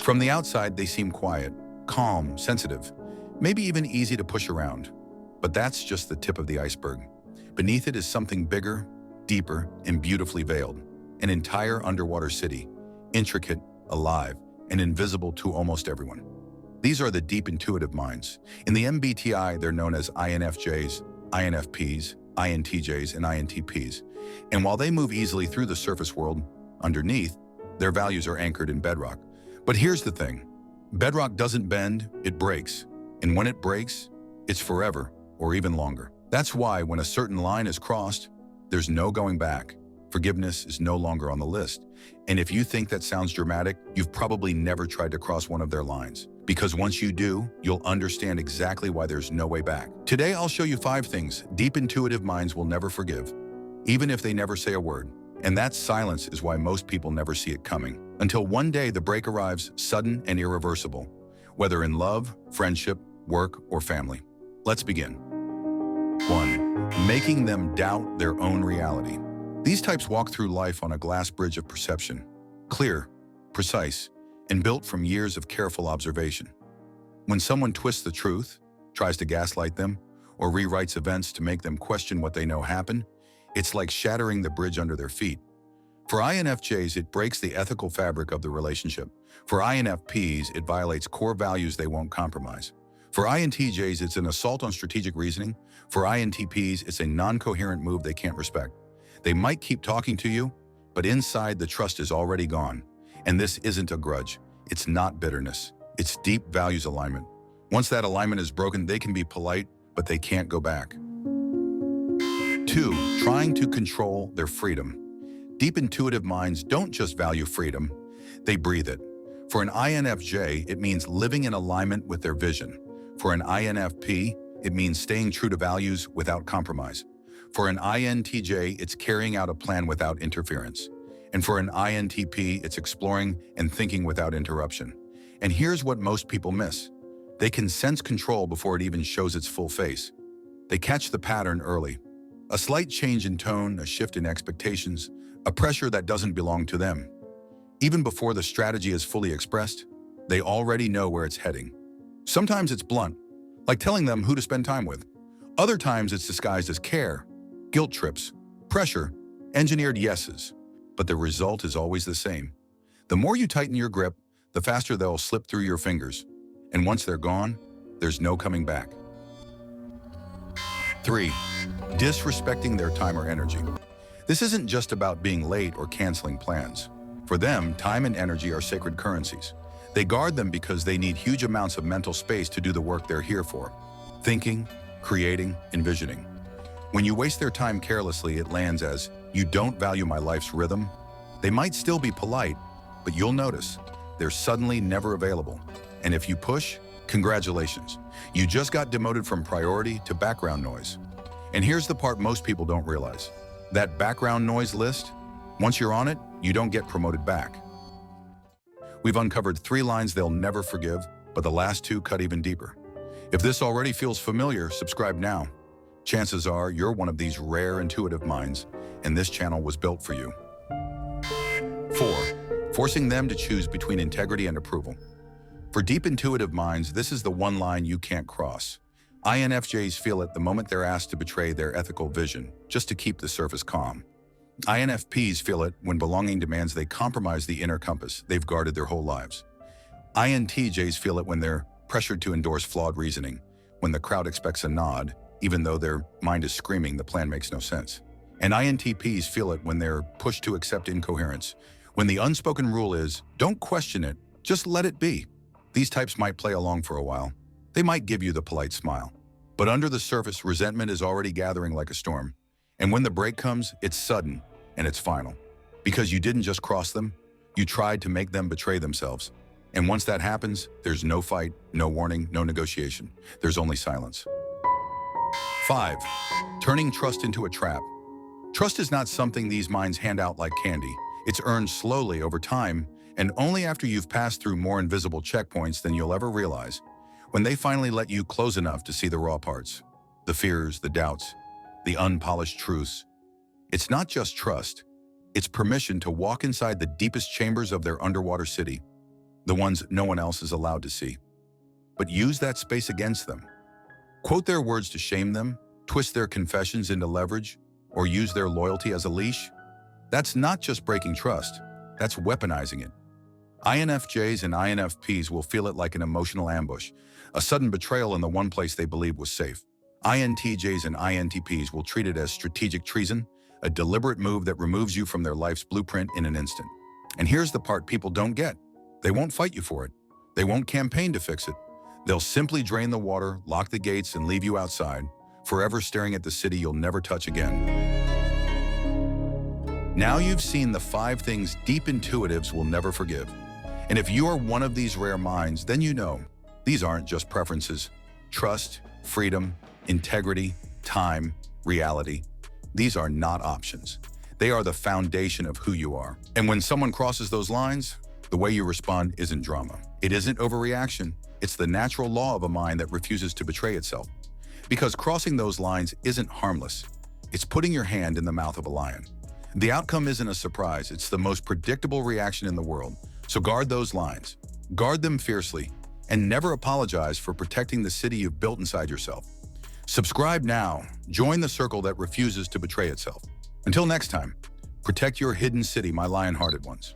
From the outside, they seem quiet, calm, sensitive, maybe even easy to push around. But that's just the tip of the iceberg. Beneath it is something bigger, deeper, and beautifully veiled. An entire underwater city, intricate, alive, and invisible to almost everyone. These are the deep intuitive minds. In the MBTI, they're known as INFJs, INFPs, INTJs, and INTPs. And while they move easily through the surface world, underneath, their values are anchored in bedrock. But here's the thing. Bedrock doesn't bend, it breaks. And when it breaks, it's forever or even longer. That's why when a certain line is crossed, there's no going back. Forgiveness is no longer on the list. And if you think that sounds dramatic, you've probably never tried to cross one of their lines. Because once you do, you'll understand exactly why there's no way back. Today, I'll show you 5 things deep intuitive minds will never forgive, even if they never say a word. And that silence is why most people never see it coming. Until one day the break arrives, sudden and irreversible, whether in love, friendship, work, or family. Let's begin. 1. Making them doubt their own reality. These types walk through life on a glass bridge of perception, clear, precise, and built from years of careful observation. When someone twists the truth, tries to gaslight them, or rewrites events to make them question what they know happened, it's like shattering the bridge under their feet. For INFJs, it breaks the ethical fabric of the relationship. For INFPs, it violates core values they won't compromise. For INTJs, it's an assault on strategic reasoning. For INTPs, it's a non-coherent move they can't respect. They might keep talking to you, but inside the trust is already gone. And this isn't a grudge. It's not bitterness. It's deep values alignment. Once that alignment is broken, they can be polite, but they can't go back. 2. Trying to control their freedom. Deep intuitive minds don't just value freedom, they breathe it. For an INFJ, it means living in alignment with their vision. For an INFP, it means staying true to values without compromise. For an INTJ, it's carrying out a plan without interference. And for an INTP, it's exploring and thinking without interruption. And here's what most people miss. They can sense control before it even shows its full face. They catch the pattern early. A slight change in tone, a shift in expectations, a pressure that doesn't belong to them. Even before the strategy is fully expressed, they already know where it's heading. Sometimes it's blunt, like telling them who to spend time with. Other times it's disguised as care, guilt trips, pressure, engineered yeses. But the result is always the same. The more you tighten your grip, the faster they'll slip through your fingers. And once they're gone, there's no coming back. 3. Disrespecting their time or energy. This isn't just about being late or canceling plans. For them, time and energy are sacred currencies. They guard them because they need huge amounts of mental space to do the work they're here for. Thinking, creating, envisioning. When you waste their time carelessly, it lands as, "You don't value my life's rhythm." They might still be polite, but you'll notice they're suddenly never available. And if you push, congratulations. You just got demoted from priority to background noise. And here's the part most people don't realize. That background noise list, once you're on it, you don't get promoted back. We've uncovered 3 lines they'll never forgive, but the last 2 cut even deeper. If this already feels familiar, subscribe now. Chances are you're one of these rare intuitive minds, and this channel was built for you. 4. Forcing them to choose between integrity and approval. For deep intuitive minds, this is the one line you can't cross. INFJs feel it the moment they're asked to betray their ethical vision, just to keep the surface calm. INFPs feel it when belonging demands they compromise the inner compass they've guarded their whole lives. INTJs feel it when they're pressured to endorse flawed reasoning, when the crowd expects a nod, even though their mind is screaming the plan makes no sense. And INTPs feel it when they're pushed to accept incoherence, when the unspoken rule is, don't question it, just let it be. These types might play along for a while. They might give you the polite smile. But under the surface, resentment is already gathering like a storm. And when the break comes, it's sudden and it's final. Because you didn't just cross them, you tried to make them betray themselves. And once that happens, there's no fight, no warning, no negotiation. There's only silence. 5. Turning trust into a trap. Trust is not something these minds hand out like candy. It's earned slowly over time, and only after you've passed through more invisible checkpoints than you'll ever realize. When they finally let you close enough to see the raw parts, the fears, the doubts, the unpolished truths. It's not just trust, it's permission to walk inside the deepest chambers of their underwater city. the ones no one else is allowed to see. But use that space against them. Quote their words to shame them, twist their confessions into leverage, or use their loyalty as a leash. That's not just breaking trust, that's weaponizing it. INFJs and INFPs will feel it like an emotional ambush, a sudden betrayal in the one place they believed was safe. INTJs and INTPs will treat it as strategic treason, a deliberate move that removes you from their life's blueprint in an instant. And here's the part people don't get. They won't fight you for it. They won't campaign to fix it. They'll simply drain the water, lock the gates, and leave you outside, forever staring at the city you'll never touch again. Now you've seen the 5 things deep intuitives will never forgive. And if you are one of these rare minds, then you know these aren't just preferences. Trust, freedom, integrity, time, reality. These are not options. They are the foundation of who you are. And when someone crosses those lines, the way you respond isn't drama. It isn't overreaction. It's the natural law of a mind that refuses to betray itself. Because crossing those lines isn't harmless. It's putting your hand in the mouth of a lion. The outcome isn't a surprise. It's the most predictable reaction in the world. So guard those lines. Guard them fiercely. And never apologize for protecting the city you've built inside yourself. Subscribe now. Join the circle that refuses to betray itself. Until next time, protect your hidden city, my lion-hearted ones.